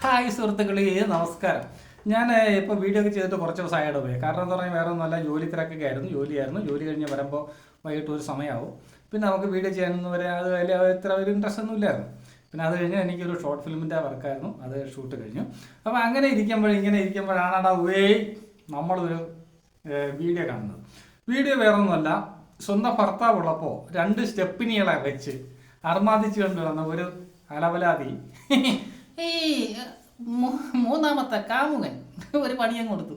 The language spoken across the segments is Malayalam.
ഹായ് സുഹൃത്തുക്കളെ, നമസ്കാരം. ഞാൻ ഇപ്പോൾ വീഡിയോ ഒക്കെ ചെയ്തിട്ട് കുറച്ച് ദിവസമായിട്ട് പോയി. കാരണം എന്ന് പറഞ്ഞാൽ വേറെ ഒന്നുമല്ല, ജോലി തിരക്കൊക്കെ ജോലിയായിരുന്നു. ജോലി കഴിഞ്ഞ് വരുമ്പോൾ വൈകിട്ട് ഒരു സമയമാവും. പിന്നെ നമുക്ക് വീഡിയോ ചെയ്യാനൊന്നും വരെ അത് വലിയ ഇത്ര ഒരു ഇൻട്രസ്റ്റ് ഒന്നും ഇല്ലായിരുന്നു. പിന്നെ അത് കഴിഞ്ഞ് എനിക്കൊരു ഷോർട്ട് ഫിലിമിൻ്റെ വർക്കായിരുന്നു, അത് ഷൂട്ട് കഴിഞ്ഞു. അപ്പോൾ ഇങ്ങനെ ഇരിക്കുമ്പോഴാണ് നമ്മളൊരു വീഡിയോ കാണുന്നത്. വീഡിയോ വേറെ ഒന്നുമല്ല, സ്വന്തം ഭർത്താവുള്ളപ്പോൾ 2 സ്റ്റെപ്പിനികളെ വെച്ച് അർമാദിച്ചു കൊണ്ടുവന്ന ഒരു അലവലാതി ഈ മൂന്നാമത്തെ കാമുകൻ ഒരു പണിയും കൊടുത്തു.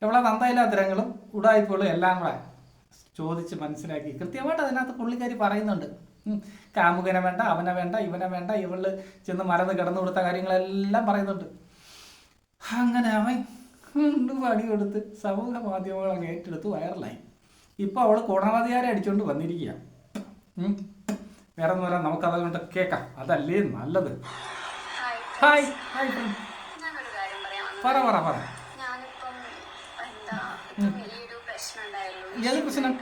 എവിടെ നന്ദയില്ലാത്തരങ്ങളും ഉടായ്പകളും എല്ലാം കൂടെ ചോദിച്ച് മനസ്സിലാക്കി കൃത്യമായിട്ട് അതിനകത്ത് പുള്ളിക്കാരി പറയുന്നുണ്ട്. കാമുകനെ വേണ്ട, അവനെ വേണ്ട, ഇവനെ വേണ്ട, ഇവള് ചെന്ന് മറന്ന് കിടന്നു കൊടുത്ത കാര്യങ്ങളെല്ലാം പറയുന്നുണ്ട്. അങ്ങനെ അവൻ പണി കൊടുത്ത് സമൂഹ മാധ്യമങ്ങൾ അങ്ങ് ഏറ്റെടുത്ത് വൈറലായി. ഇപ്പോൾ അവൾ കുണമതിയാരെ അടിച്ചുകൊണ്ട് വന്നിരിക്കുക. വേറെ ഒന്നുമല്ല, നമുക്കതുകൊണ്ട് കേൾക്കാം, അതല്ലേ നല്ലത്. ഹായ് ഹായ് പറ പറ പറ. ഏത് പ്രശ്നം?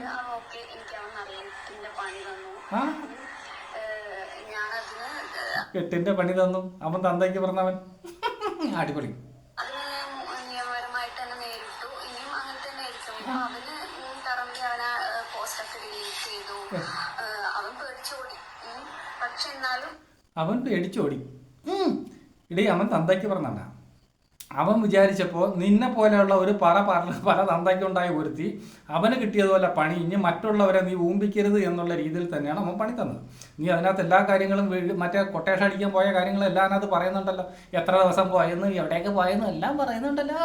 എട്ടിന്റെ പണി തന്നു അവൻ, തന്തയ്ക്ക് പറഞ്ഞവൻ. അടിപൊളി. അവൻ പേടിച്ചോടി. ഇടീ, അവൻ തന്തയ്ക്ക് പറഞ്ഞണ്ട. അവൻ വിചാരിച്ചപ്പോൾ നിന്നെ പോലെയുള്ള ഒരു പല തന്തയ്ക്കുണ്ടായി ഒരുത്തി അവന് കിട്ടിയതുപോലെ പണി ഇനി മറ്റുള്ളവരെ നീ ഊമ്പിക്കരുത് എന്നുള്ള രീതിയിൽ തന്നെയാണ് അവൻ പണി തന്നത്. നീ അതിനകത്ത് എല്ലാ കാര്യങ്ങളും മറ്റേ കൊട്ടേഷൻ അടിക്കാൻ പോയ കാര്യങ്ങളും എല്ലാം അതിനകത്ത് പറയുന്നുണ്ടല്ലോ. എത്ര ദിവസം പോയെന്ന്, എവിടെയൊക്കെ പോയെന്ന് എല്ലാം പറയുന്നുണ്ടല്ലോ.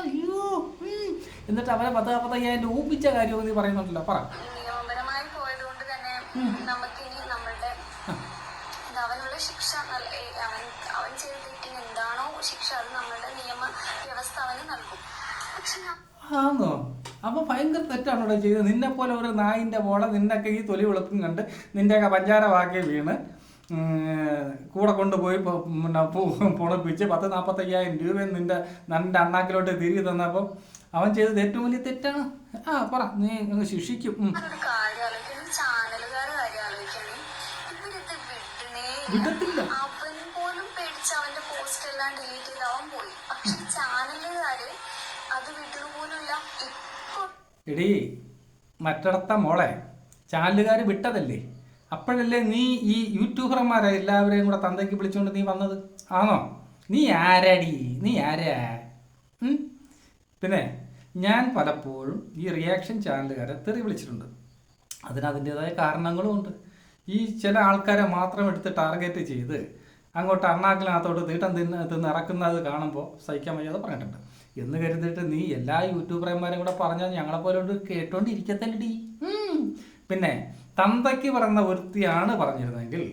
അയ്യോ, എന്നിട്ട് അവനെ 10,000 ഊമ്പിച്ച കാര്യവും നീ പറയുന്നുണ്ടല്ലോ. പറ. ശിക്ഷ അവൻ ചെയ്ത തെറ്റിന് എന്താണോ ശിക്ഷ അത് നമ്മളുടെ നിയമ വ്യവസ്ഥ അവന് നൽകും. ആന്നോ? അപ്പൊ ഭയങ്കര തെറ്റാണോ ചെയ്തത്? നിന്നെ പോലെ ഒരു നായിന്റെ പോളെ നിന്നൊക്കെ ഈ തൊലി വെളുപ്പും കണ്ട് നിന്റെയൊക്കെ പഞ്ചാര വാക്കി വീണ് കൂടെ കൊണ്ടുപോയി പുണപ്പിച്ച് 40,000-45,000 രൂപയും നിന്റെ അണ്ണാക്കിലോട്ട് തിരികെ തന്നപ്പോൾ അവൻ ചെയ്തത് ഏറ്റവും വലിയ തെറ്റാണ്. പറ, നീ അങ്ങ് ശിക്ഷിക്കും. വിടത്തില്ല. അവൻ പോലും പേടിച്ച് അവന്റെ പോസ്റ്റ് എല്ലാം ഡിലീറ്റ് ചെയ്ത് അവൻ പോയി. പക്ഷെ ചാനലുകാര് അത് വിടുക പോലുമില്ല. എടീ, മറ്റിടത്ത മോളെ ചാനലുകാർ വിട്ടതല്ലേ? അപ്പോഴല്ലേ നീ ഈ യൂട്യൂബർമാരെ എല്ലാവരെയും കൂടെ തന്തയ്ക്ക് വിളിച്ചുകൊണ്ട് നീ വന്നത്? ആണോ? നീ ആരാടി? നീ ആരാ? പിന്നെ ഞാൻ പലപ്പോഴും ഈ റിയാക്ഷൻ ചാനലുകാരെ തെറി വിളിച്ചിട്ടുണ്ട്. അതിനതിൻ്റെതായ കാരണങ്ങളും ഉണ്ട്. ഈ ചില ആൾക്കാരെ മാത്രം എടുത്ത് ടാർഗറ്റ് ചെയ്ത് അങ്ങോട്ട് അണ്ണാക്കിനകത്തോട്ട് തിന്നിറക്കുന്നത് കാണുമ്പോൾ സഹിക്കാൻ വയ്യാതെ പറഞ്ഞിട്ടുണ്ട്. എന്ന് കരുതിയിട്ട് നീ എല്ലാ യൂട്യൂബർമാരും കൂടെ പറഞ്ഞാൽ ഞങ്ങളെപ്പോലെ കേട്ടോണ്ടിരിക്കത്തല്ലടി. പിന്നെ തന്തയ്ക്ക് പറഞ്ഞ ഒരുത്തിയാണ് പറഞ്ഞിരുന്നെങ്കിൽ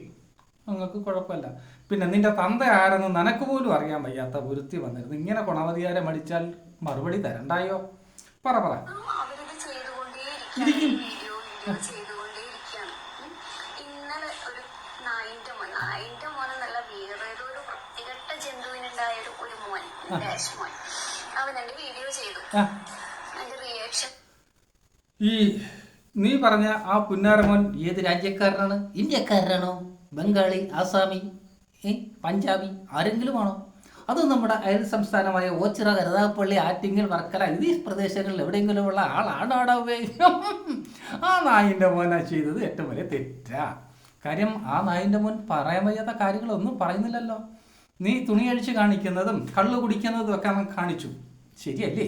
നിങ്ങൾക്ക് കുഴപ്പമില്ല. പിന്നെ നിന്റെ തന്ത ആരെന്ന് നിനക്ക് പോലും അറിയാൻ വയ്യാത്ത ഒരുത്തി വന്നിരുന്നു. ഇങ്ങനെ ഗുണവതിയാരെ മടിച്ചാൽ മറുപടി തരണ്ടായോ? പറ പറ. ഇരിക്കും. ഈ നീ പറഞ്ഞ ആ പുന്നാരമോൻ ഏത് രാജ്യക്കാരനാണ്? ഇന്ത്യക്കാരനാണോ? ബംഗാളി, ആസാമി, പഞ്ചാബി ആരെങ്കിലും ആണോ? അത് നമ്മുടെ അയൽ സംസ്ഥാനമായ ഓച്ചിറ, കരുതാപ്പള്ളി, ആറ്റിങ്ങൽ, വർക്കല എന്നീ പ്രദേശങ്ങളിൽ എവിടെയെങ്കിലുമുള്ള ആളാണാടാവേ. ആ നായിൻ്റെ മോനാ ചെയ്തത് ഏറ്റവും വലിയ തെറ്റാ. കാര്യം ആ നായിൻ്റെ മോൻ പറയാൻ വയ്യാത്ത കാര്യങ്ങളൊന്നും പറയുന്നില്ലല്ലോ. നീ തുണി അഴിച്ച് കാണിക്കുന്നതും കള്ളു കുടിക്കുന്നതും ഒക്കെ അവൻ കാണിച്ചു, ശരിയല്ലേ?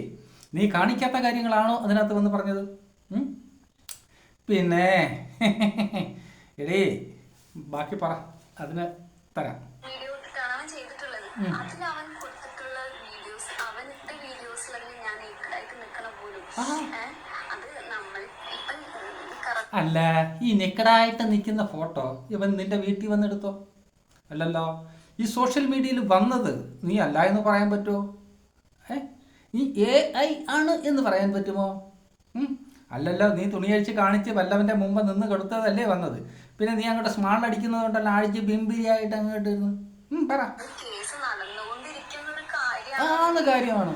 നീ കാണിക്കാത്ത കാര്യങ്ങളാണോ അതിനകത്ത് വന്ന് പറഞ്ഞത്? പിന്നെ എടേ, ബാക്കി പറ, അതിന് തരാം. അല്ല, ഈ നെക്കടായിട്ട് നിൽക്കുന്ന ഫോട്ടോ ഇവൻ നിന്റെ വീട്ടിൽ വന്നെടുത്തോ? അല്ലല്ലോ. ഈ സോഷ്യൽ മീഡിയയിൽ വന്നത് നീ അല്ല എന്ന് പറയാൻ പറ്റുമോ? നീ AI ആണ് എന്ന് പറയാൻ പറ്റുമോ? അല്ലല്ലോ. നീ തുണിയഴിച്ച് കാണിച്ച് വല്ലവൻ്റെ മുമ്പ് നിന്ന് കൊടുത്തതല്ലേ വന്നത്. പിന്നെ നീ അങ്ങോട്ട് സ്മാർട്ട് അടിക്കുന്നത് കൊണ്ടല്ല ആഴ്ച ബിംബിരിയായിട്ട് അങ്ങോട്ട് ഇരുന്നു. പറ. കാര്യമാണ്.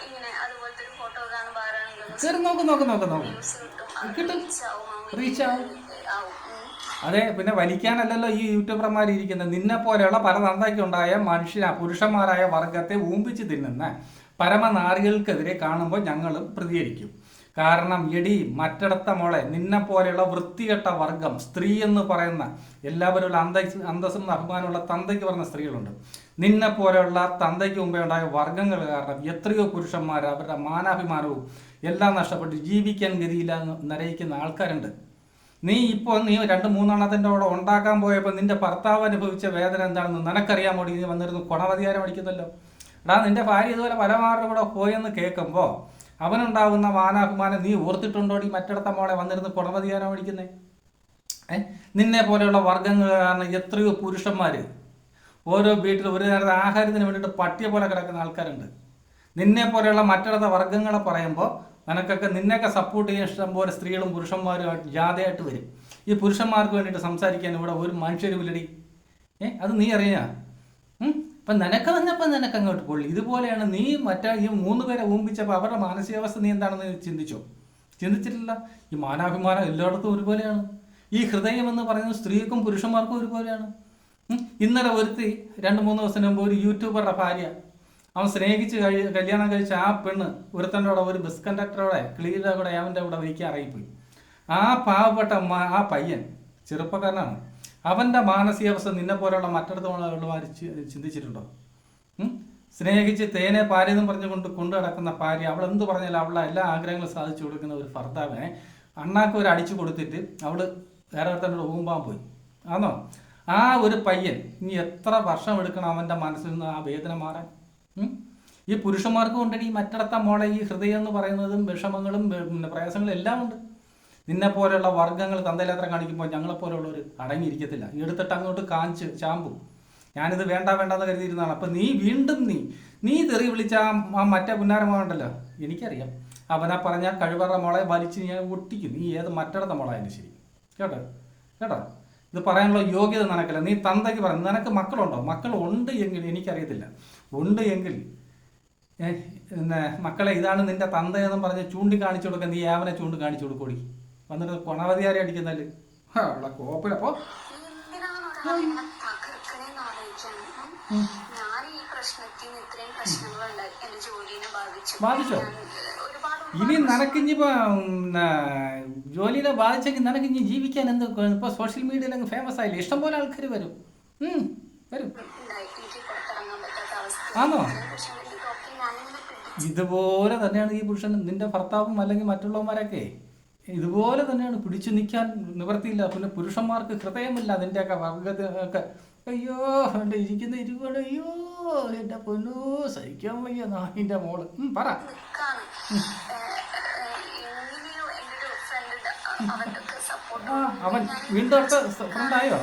ഇങ്ങനെ അതുപോലത്തെ ഒരു ഫോട്ടോ കാണുമ്പോൾ ആരാണെങ്കിലും കയറി നോക്കും വ്യൂസ് കിട്ടും, കിട്ടും, റീച്ച് ആവും, റീച്ച് ആവും. ആവും. അതെ, പിന്നെ വലിക്കാനല്ലല്ലോ ഈ യൂട്യൂബർമാർ ഇരിക്കുന്നത്. നിന്നെ പോലെയുള്ള പല തന്തയ്ക്കുണ്ടായ പുരുഷന്മാരായ വർഗത്തെ ഊമ്പിച്ച് തിന്നുന്ന പരമനാറികൾക്കെതിരെ കാണുമ്പോൾ ഞങ്ങളും പ്രതികരിക്കും. കാരണം എടി മറ്റിടത്ത മോളെ, നിന്നെ പോലെയുള്ള വൃത്തികെട്ട വർഗം, സ്ത്രീ എന്ന് പറയുന്ന എല്ലാവരും അന്തസ്സും അഭിമാനമുള്ള തന്തയ്ക്ക് പറഞ്ഞ സ്ത്രീകളുണ്ട്. നിന്നെ പോലെയുള്ള തന്തയ്ക്ക് മുമ്പേ ഉണ്ടായ വർഗങ്ങൾ കാരണം എത്രയോ പുരുഷന്മാർ അവരുടെ മാനാഭിമാനവും എല്ലാം നഷ്ടപ്പെട്ട് ജീവിക്കാൻ ഗതിയില്ലാന്ന് നരയിക്കുന്ന ആൾക്കാരുണ്ട്. നീ 2-3 കൂടെ ഉണ്ടാക്കാൻ പോയപ്പോൾ നിന്റെ ഭർത്താവ് അനുഭവിച്ച വേദന എന്താണെന്ന് നിനക്കറിയാൻ വേണ്ടി നീ വന്നിരുന്നു കൊണവധികാരം അടിക്കുന്നല്ലോ. നിന്റെ ഭാര്യ ഇതുപോലെ പലമാരുടെ കൂടെ പോയെന്ന് കേൾക്കുമ്പോൾ അവനുണ്ടാകുന്ന മാനാഭിമാനം നീ ഓർത്തിട്ടുണ്ടോടി മറ്റിടത്ത മോളെ വന്നിരുന്ന് കൊണവധികാരം അടിക്കുന്നേ? നിന്നെ പോലെയുള്ള വർഗ്ഗങ്ങൾ കാരണം എത്രയോ പുരുഷന്മാർ ഓരോ വീട്ടിൽ ഒരു നേരത്തെ ആഹാരത്തിന് വേണ്ടിയിട്ട് പട്ടിയെ പോലെ കിടക്കുന്ന ആൾക്കാരുണ്ട്. നിന്നെ പോലെയുള്ള മറ്റിടത്ത വർഗ്ഗങ്ങളെ പറയുമ്പോൾ നിന്നെയൊക്കെ സപ്പോർട്ട് ചെയ്യാൻ ഇഷ്ടം പോലെ സ്ത്രീകളും പുരുഷന്മാരും ജാഥയായിട്ട് വരും. ഈ പുരുഷന്മാർക്ക് വേണ്ടിയിട്ട് സംസാരിക്കാൻ ഇവിടെ ഒരു മനുഷ്യരും ഇല്ലടി. അത് നീ അറിയാ? അപ്പം നിനക്ക് തന്നപ്പോൾ നിനക്ക് അങ്ങോട്ട് പൊള്ളി. ഇതുപോലെയാണ് നീ ഈ 3 പേരെ ഊമ്പിച്ചപ്പോൾ അവരുടെ മാനസികാവസ്ഥ നീ എന്താണെന്ന് ചിന്തിച്ചോ? ചിന്തിച്ചിട്ടില്ല. ഈ മാനാഭിമാനം എല്ലായിടത്തും ഒരുപോലെയാണ്. ഈ ഹൃദയം എന്ന് പറയുന്നത് സ്ത്രീക്കും പുരുഷന്മാർക്കും ഒരുപോലെയാണ്. ഇന്നലെ 2-3 ദിവസം മുമ്പ് ഒരു യൂട്യൂബറുടെ ഭാര്യ, അവൻ സ്നേഹിച്ച് കല്യാണം കഴിച്ച ആ പെണ്ണ് ഒരുത്തൻ്റെ കൂടെ ഒരു ബസ് കണ്ടക്ടറോടെ ക്ലീനറുടെ കൂടെ അവൻ്റെ കൂടെ വയ്ക്കാൻ ഇറങ്ങിപ്പോയി. ആ പാവപ്പെട്ട ആ പയ്യൻ ചെറുപ്പക്കാരനാണ്. അവൻ്റെ മാനസികാവസ്ഥ നിന്നെ പോലെയുള്ള മറ്റിടത്തോളം ചിന്തിച്ചിട്ടുണ്ടോ? സ്നേഹിച്ച് തേനെ പാരെന്നും പറഞ്ഞുകൊണ്ട് കൊണ്ടു നടക്കുന്ന ഭാര്യ, അവൾ എന്ത് പറഞ്ഞാലും അവളുടെ എല്ലാ ആഗ്രഹങ്ങളും സാധിച്ചു കൊടുക്കുന്ന ഒരു ഭർത്താവിനെ അണ്ണാക്ക് ഒരു അടിച്ചു കൊടുത്തിട്ട് അവൾ വേറെ ഒരുത്തൻ്റെ ഊമ്പാൻ പോയി. ആണോ? ആ ഒരു പയ്യൻ ഇനി എത്ര വർഷം എടുക്കണം അവൻ്റെ മനസ്സിൽ നിന്ന് ആ വേദന മാറാൻ? ഈ പുരുഷന്മാർക്കും ഉണ്ട് ഈ മറ്റിടത്ത മോളെ ഈ ഹൃദയം എന്ന് പറയുന്നതും വിഷമങ്ങളും പ്രയാസങ്ങളും എല്ലാം ഉണ്ട്. നിന്നെ പോലെയുള്ള വർഗ്ഗങ്ങൾ തന്തയിലാത്ര കാണിക്കുമ്പോൾ ഞങ്ങളെപ്പോലുള്ളവർ അടങ്ങിയിരിക്കത്തില്ല. എടുത്തിട്ട് അങ്ങോട്ട് കാഞ്ച് ചാമ്പും. ഞാനിത് വേണ്ടെന്ന് കരുതിയിരുന്നതാണ്. അപ്പം നീ വീണ്ടും നീ തെറി വിളിച്ച ആ മറ്റേ പുന്നാരമുണ്ടല്ലോ, എനിക്കറിയാം. അവനെ പറഞ്ഞാൽ കഴിവറ മോളെ വലിച്ച് ഞാൻ ഒട്ടിക്കും. നീ ഏത് മറ്റിടത്ത മോളായാലും ശരി. കേട്ടോ? ഇത് പറയാനുള്ള യോഗ്യത നിനക്കില്ല. നീ തന്തയ്ക്ക് പറഞ്ഞു. നിനക്ക് മക്കളുണ്ടോ? മക്കൾ ഉണ്ട് എങ്കിൽ, എനിക്കറിയത്തില്ല, ഉണ്ട് എങ്കിൽ പിന്നെ മക്കളെ ഇതാണ് നിന്റെ തന്തയെന്നും പറഞ്ഞ് ചൂണ്ടിക്കാണിച്ചു കൊടുക്കാൻ നീ അവനെ ചൂണ്ടിക്കാണിച്ചു കൊടുക്കൂടി. വന്നിട്ട് കൊണവധികാരി അടിക്കുന്നല്ലേ ഉള്ള കോപ്പിലപ്പോ ബാധിച്ചോ? ഇനി നിനക്കിഞ്ഞിപ്പോ ജോലിനെ ബാധിച്ചെങ്കിൽ നിനക്കിഞ്ഞി ജീവിക്കാൻ എന്ത്? ഇപ്പൊ സോഷ്യൽ മീഡിയയിൽ അങ്ങ് ഫേമസ് ആയില്ലേ? ഇഷ്ടംപോലെ ആൾക്കാർ വരും. ആണോ? ഇതുപോലെ തന്നെയാണ് ഈ പുരുഷൻ, നിന്റെ ഭർത്താവും അല്ലെങ്കിൽ മറ്റുള്ളവന്മാരൊക്കെ ഇതുപോലെ തന്നെയാണ്. പിടിച്ചു നിൽക്കാൻ നിവൃത്തിയില്ല. പിന്നെ പുരുഷന്മാർക്ക് ഹൃദയമില്ല. അതിൻ്റെയൊക്കെ വർഗത്തിനൊക്കെ അയ്യോ എൻ്റെ ഇരിക്കുന്ന ഇരുപത്, അയ്യോ എൻ്റെ പൊന്നു സഹിക്കാൻ വയ്യ. നാഹിൻ്റെ മോള് പറ. അവൻ വീണ്ടും അടുത്ത ഫ്രണ്ടായോ?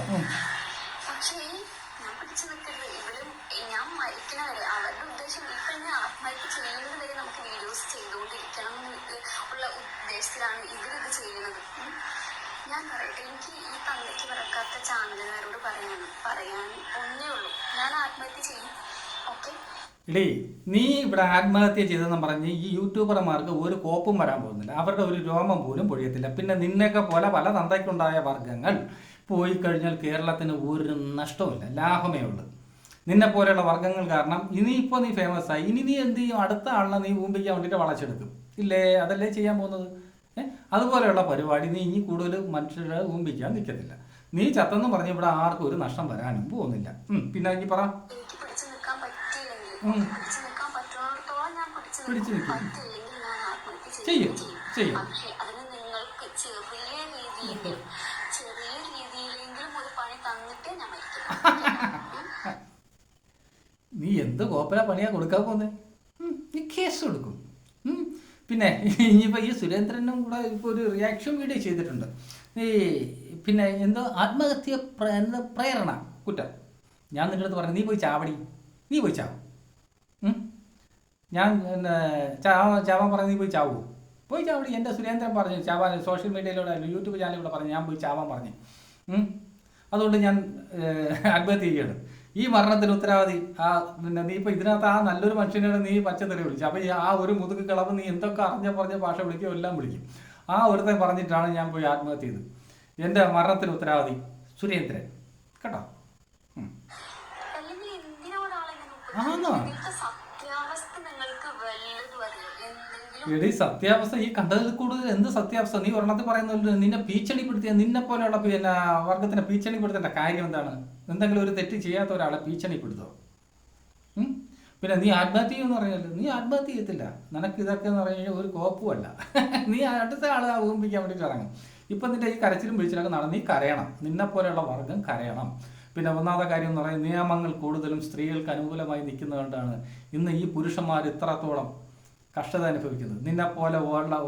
ഞാൻ പറയട്ടെ, എനിക്ക് ഈ തന്തയ്ക്ക് പിറക്കാത്ത ചാനലുകാരോട് പറയാൻ ഒന്നേ ഉള്ളൂ, ഞാൻ ആത്മഹത്യ ചെയ്യും. ഓക്കെ ഇടേ, നീ ഇവിടെ ആത്മഹത്യ ചെയ്തെന്ന് പറഞ്ഞ് ഈ യൂട്യൂബർമാർക്ക് ഒരു കോപ്പും വരാൻ പോകുന്നില്ല. അവരുടെ ഒരു രോമം പോലും പൊഴിയത്തില്ല. പിന്നെ നിന്നെയൊക്കെ പോലെ പല തന്തയ്ക്കുണ്ടായ വർഗ്ഗങ്ങൾ പോയി കഴിഞ്ഞാൽ കേരളത്തിന് ഒരു നഷ്ടവുമില്ല, ലാഭമേ ഉള്ളൂ. നിന്നെ പോലെയുള്ള വർഗ്ഗങ്ങൾ കാരണം ഇനിയിപ്പോൾ നീ ഫേമസ് ആയി. ഇനി നീ എന്ത് ചെയ്യും? അടുത്ത ആളിനെ നീ ഊമ്പിക്കാൻ വേണ്ടിയിട്ട് വളച്ചെടുക്കും. ഇല്ലേ? അതല്ലേ ചെയ്യാൻ പോകുന്നത്. അതുപോലെയുള്ള പരിപാടി നീ ഇനി കൂടുതൽ മനുഷ്യരെ ഊമ്പിക്കാൻ നിൽക്കത്തില്ല. നീ ചത്തെന്ന് പറഞ്ഞ് ഇവിടെ ആർക്കും ഒരു നഷ്ടം വരാനും പോകുന്നില്ല. പിന്നെ ഇനി പറ. പിടിച്ചു നിൽക്കും. ചെയ്യും. നീ എന്ത് കോപ്പല പണിയാ കൊടുക്കാൻ പോകുന്നത്? നീ കേസ് കൊടുക്കും. പിന്നെ ഇനിയിപ്പോൾ ഈ സുരേന്ദ്രനും കൂടെ ഇപ്പോൾ ഒരു റിയാക്ഷൻ വീഡിയോ ചെയ്തിട്ടുണ്ട്. ഈ പിന്നെ എന്തോ ആത്മഹത്യ പ്രേരണ കുറ്റം. ഞാൻ നിൻ്റെ അടുത്ത് പറഞ്ഞു, നീ പോയി ചാവടി, നീ പോയി ചാവും. ഞാൻ ചാവാൻ പറഞ്ഞു, നീ പോയി ചാവൂ, പോയി ചാവടി. എൻ്റെ സുരേന്ദ്രൻ പറഞ്ഞു ചാവാൻ, സോഷ്യൽ മീഡിയയിലൂടെ യൂട്യൂബ് ചാനലിലൂടെ പറഞ്ഞു ഞാൻ പോയി ചാവാൻ പറഞ്ഞു. അതുകൊണ്ട് ഞാൻ ആത്മഹത്യ ചെയ്യണം. ഈ മരണത്തിന് ഉത്തരവാദി പിന്നെ നീ ഇപ്പൊ ഇതിനകത്ത് ആ നല്ലൊരു മനുഷ്യനെ നീ പച്ചത്തെറി വിളിച്ചു. അപ്പൊ ആ ഒരു മുതുക് കിളവ് നീ എന്തൊക്കെ പറഞ്ഞ ഭാഷ വിളിക്കും എല്ലാം വിളിക്കും. ആ ഒരുത്തൻ പറഞ്ഞിട്ടാണ് ഞാൻ പോയി ആത്മഹത്യ ചെയ്തത്. എൻ്റെ മരണത്തിന് ഉത്തരവാദി സുരേന്ദ്രൻ കേട്ടോ. ആണോ എടി സത്യാവസ്ഥ ഈ കണ്ടതിൽ കൂടുതൽ എന്ത് സത്യാവസ്ഥ? നീ ഒരെണ്ണത്തിൽ പറയുന്നത് നിന്നെ ഭീഷണിപ്പെടുത്തിയ നിന്നെ പോലെയുള്ള പിന്നെ വർഗത്തിനെ ഭീഷണിപ്പെടുത്തേണ്ട കാര്യം എന്താണ്? എന്തെങ്കിലും ഒരു തെറ്റ് ചെയ്യാത്ത ഒരാളെ ഭീഷണിപ്പെടുത്തോ? പിന്നെ നീ ആത്മഹത്യ ചെയ്യുമെന്ന് പറഞ്ഞല്ലോ, നീ ആത്മഹത്യ ചെയ്യത്തില്ല. നിനക്ക് ഇതൊക്കെ എന്ന് പറഞ്ഞു കഴിഞ്ഞാൽ ഒരു കോപ്പുമല്ല. നീ അടുത്ത ആളെ ഊമ്പിക്കാൻ വേണ്ടിയിട്ട് ഇറങ്ങും. ഇപ്പം നിന്റെ ഈ കരച്ചിലും പിടിച്ചിലൊക്കെ നടന്ന് നീ കരയണം. നിന്നെ പോലെയുള്ള വർഗം കരയണം. പിന്നെ ഒന്നാമത്തെ കാര്യം എന്ന് പറയുന്നത് നിയമങ്ങൾ കൂടുതലും സ്ത്രീകൾക്ക് അനുകൂലമായി നിൽക്കുന്നതുകൊണ്ടാണ് ഇന്ന് ഈ പുരുഷന്മാർ ഇത്രത്തോളം കഷ്ടത അനുഭവിക്കുന്നത്. നിന്നെ പോലെ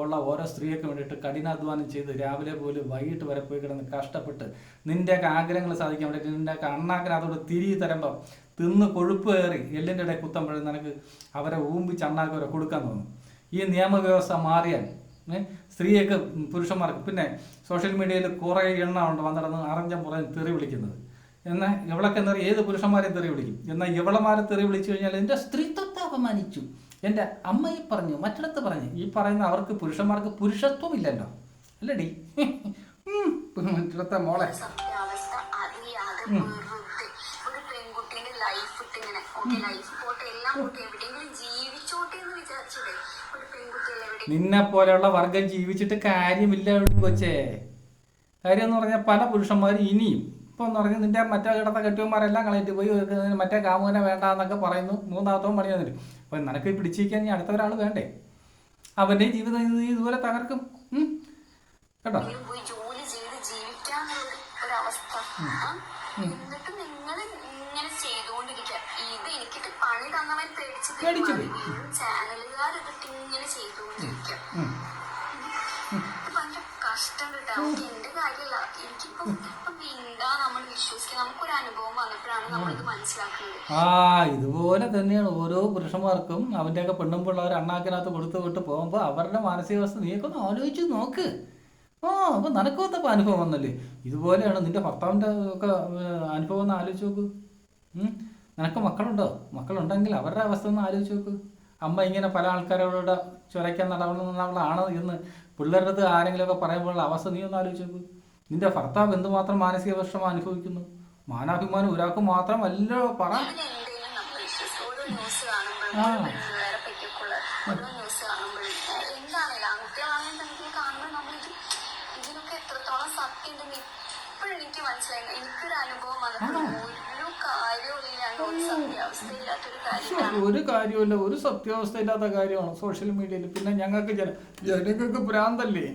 ഉള്ള ഓരോ സ്ത്രീയൊക്കെ വേണ്ടിയിട്ട് കഠിനാധ്വാനം ചെയ്ത് രാവിലെ പോലും വൈകിട്ട് വരെ പോയി കിടന്ന് കഷ്ടപ്പെട്ട് നിൻ്റെയൊക്കെ ആഗ്രഹങ്ങൾ സാധിക്കാൻ വേണ്ടിയിട്ട് നിൻ്റെയൊക്കെ അണ്ണാക്കിനകത്തോട് തിരികെ തരുമ്പോൾ തിന്ന് കൊഴുപ്പ് കയറി എല്ലിൻ്റെ ഇടയിൽ കുത്തുമ്പോഴും നിനക്ക് അവരെ ഊമ്പിച്ച് അണ്ണാക്കവരെ കൊടുക്കാൻ തോന്നും. ഈ നിയമവ്യവസ്ഥ മാറിയാൽ സ്ത്രീയൊക്കെ പുരുഷന്മാർക്ക് പിന്നെ സോഷ്യൽ മീഡിയയിൽ കുറേ എണ്ണ ഉണ്ട് വന്നിടന്ന് അറിഞ്ഞം പുറം തെറി വിളിക്കുന്നത്. എന്നാൽ ഇവളൊക്കെ എന്താ പറയുക, ഏത് പുരുഷന്മാരെ തെറി വിളിക്കും. എന്നാൽ ഇവളമാരെ തെറി വിളിച്ചു കഴിഞ്ഞാൽ എൻ്റെ സ്ത്രീത്വത്തെ അപമാനിച്ചു, എൻ്റെ അമ്മയെ പറഞ്ഞു, മറ്റിടത്ത് പറഞ്ഞു. ഈ പറയുന്ന അവർക്ക് പുരുഷന്മാർക്ക് പുരുഷത്വം ഇല്ലല്ലോ അല്ലടി. മറ്റിടത്തെ മോളെ നിന്നെ പോലെയുള്ള വർഗം ജീവിച്ചിട്ട് കാര്യമില്ല കൊച്ചേ. കാര്യം എന്ന് പറഞ്ഞാൽ പല പുരുഷന്മാരും ഇനിയും ഇപ്പം എന്ന് പറഞ്ഞാൽ നിന്റെ മറ്റേ കിടന്ന കെട്ടിയന്മാരെല്ലാം കളയിട്ട് പോയി മറ്റേ കാമുകനെ വേണ്ട എന്നൊക്കെ പറയുന്നു. മൂന്നാമത്തവും പണി വന്നിട്ട് അപ്പം നിനക്ക് പിടിച്ചിരിക്കാൻ ഇനി അടുത്ത ഒരാൾ വേണ്ടേ? അവൻ്റെ ജീവിതം നീ ഇതുപോലെ തകർക്കും കേട്ടോ. പേടിച്ചു പോയി. കഷ്ടം കിട്ടാ എന്റെ കാര്യമല്ല. എനിക്കിപ്പം എന്താ നമ്മൾ വിശ്വസിക്കുക, നമുക്കൊരു അനുഭവം വന്നപ്പോഴാണ് നമ്മളിത് മനസ്സിലാക്കുന്നത്. ഇതുപോലെ തന്നെയാണ് ഓരോ പുരുഷന്മാർക്കും അവൻ്റെയൊക്കെ പെണ്ണുമ്പിള്ളവർ അണ്ണാക്കിനകത്ത് കൊടുത്തു വിട്ട് പോകുമ്പോൾ അവരുടെ മാനസികാവസ്ഥ നീയൊക്കെ ഒന്ന് ആലോചിച്ച് നോക്ക്. അപ്പോൾ നിനക്കൊത്തപ്പോൾ അനുഭവം വന്നല്ലേ. ഇതുപോലെയാണ് നിന്റെ ഭർത്താവിൻ്റെ ഒക്കെ അനുഭവം ഒന്ന് ആലോചിച്ച് നോക്ക്. നിനക്ക് മക്കളുണ്ടോ? മക്കളുണ്ടെങ്കിൽ അവരുടെ അവസ്ഥ ഒന്ന് ആലോചിച്ച് നോക്ക്. അമ്മ ഇങ്ങനെ പല ആൾക്കാരോട് ചുരയ്ക്കാൻ നടവുന്നവളാണ് എന്ന് പിള്ളേരുടെ അടുത്ത് ആരെങ്കിലുമൊക്കെ പറയുമ്പോഴുള്ള അവസ്ഥ നീ ഒന്ന് ആലോചിച്ച് നോക്ക്. നിന്റെ ഭർത്താവ് എന്തുമാത്രം മാനസിക വിഷമം അനുഭവിക്കുന്നു. മാനാഭിമാനം ഒരാൾക്ക് മാത്രമല്ലോ പറ. ഒരു കാര്യമില്ല, ഒരു സത്യാവസ്ഥ ഇല്ലാത്ത കാര്യമാണ് സോഷ്യൽ മീഡിയയിൽ. പിന്നെ ഞങ്ങൾക്ക് ജനങ്ങൾക്ക് ഭ്രാന്തല്ലേ?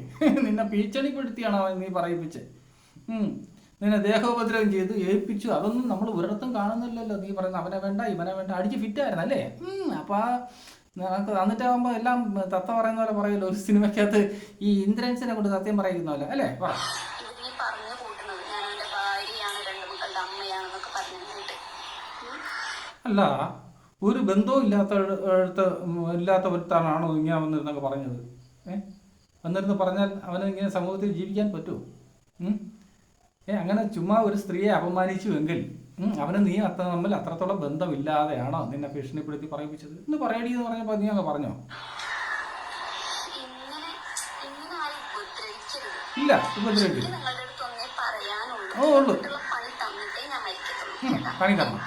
നിന്നെ ഭീഷണിപ്പെടുത്തിയാണ് അവൻ നീ പറയിപ്പിച്ചേ. നിന്നെ ദേഹോപദ്രവം ചെയ്ത് ഏൽപ്പിച്ചു. അതൊന്നും നമ്മൾ ഒരിടത്തും കാണുന്നില്ലല്ലോ. നീ പറയുന്ന അവനെ വേണ്ട ഇവനെ വേണ്ട അടിച്ച് ഫിറ്റായിരുന്നല്ലേ? അപ്പം നമുക്ക് എന്നിട്ടാകുമ്പോൾ എല്ലാം തത്ത പറയുന്ന പോലെ പറയുമല്ലോ. ഒരു സിനിമയ്ക്കകത്ത് ഈ ഇന്ദ്രൻസിനെ കൊണ്ട് സത്യം പറയുന്ന പോലെ അല്ലേ? പറ. അല്ല, ഒരു ബന്ധവും ഇല്ലാത്തവരുത്താണോ ഇങ്ങനെ വന്നിരുന്നൊക്കെ പറഞ്ഞത്? വന്നിരുന്ന് പറഞ്ഞാൽ അവന് ഇങ്ങനെ സമൂഹത്തിൽ ജീവിക്കാൻ പറ്റുമോ? അങ്ങനെ ചുമ്മാ ഒരു സ്ത്രീയെ അപമാനിച്ചുവെങ്കിൽ അവന് നീ തമ്മിൽ അത്രത്തോളം ബന്ധമില്ലാതെയാണോ നിന്നെ ഭീഷണിപ്പെടുത്തി പറയിപ്പിച്ചത്? ഇന്ന് പറയടി എന്ന് പറഞ്ഞപ്പോൾ നീ അങ്ങ് പറഞ്ഞോ? ഇല്ല, ഉപദ്രവിക്കില്ല. ഉള്ളു പണി തരണം.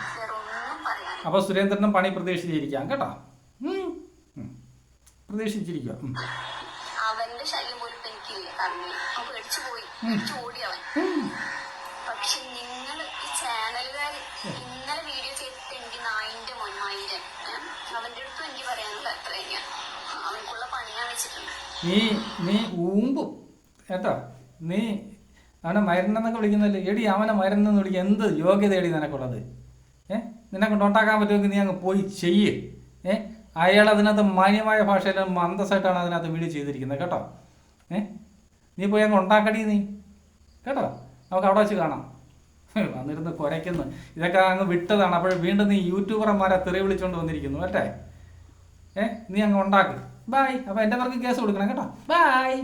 അപ്പോൾ സുരേന്ദ്രനും പണി പ്രതീക്ഷിച്ചിരിക്കാം കേട്ടോ. പ്രതീക്ഷിച്ചിരിക്കുക. അവന്റെ ശല്യം പോലും എനിക്കില്ല. പേടിച്ചു പോയി ഓടി അവൻ. പക്ഷെ നിങ്ങൾ ഈ ചാനലുകാർ ഇന്നലെ വീഡിയോ ചെയ്തിട്ട് എനിക്ക് നായിന്റെ മൊന്നായിരം അവന്റെ അടുത്തും എനിക്ക് പറയാനുള്ള അത്ര തന്നെയാണ്. അവനക്കുള്ള പണിയാണ് വെച്ചിട്ടുണ്ട്. നീ ഊമ്പും കേട്ടോ. നീ അവനെ മരുന്നെന്നൊക്കെ വിളിക്കുന്നല്ലേ? എടി അവനെ മരുന്നെന്ന് വിളിക്കുക എന്ത് യോഗ്യതയടി നിനക്കുള്ളത്? നിന്നെ കൊണ്ടുണ്ടാക്കാൻ പറ്റുമെങ്കിൽ നീ അങ്ങ് പോയി ചെയ്യ്. അയാൾ അതിനകത്ത് മാന്യമായ ഭാഷയിൽ അന്തസ്സായിട്ടാണ് അതിനകത്ത് വീഡിയോ ചെയ്തിരിക്കുന്നത് കേട്ടോ. നീ പോയി അങ്ങ് ഉണ്ടാക്കടി നീ കേട്ടോ. നമുക്ക് അവിടെ വെച്ച് കാണാം. വന്നിരുന്ന് കുരയ്ക്കുന്നു. ഇതൊക്കെ അങ്ങ് വിട്ടതാണ്. അപ്പോൾ വീണ്ടും നീ യൂട്യൂബർമാരെ തെറി വിളിച്ചുകൊണ്ട് വന്നിരിക്കുന്നു കേട്ടെ. നീ അങ്ങ് ഉണ്ടാക്ക്. ബായ്. അപ്പോൾ എൻ്റെ പേർക്ക് കേസ് കൊടുക്കണം കേട്ടോ. ബായ്.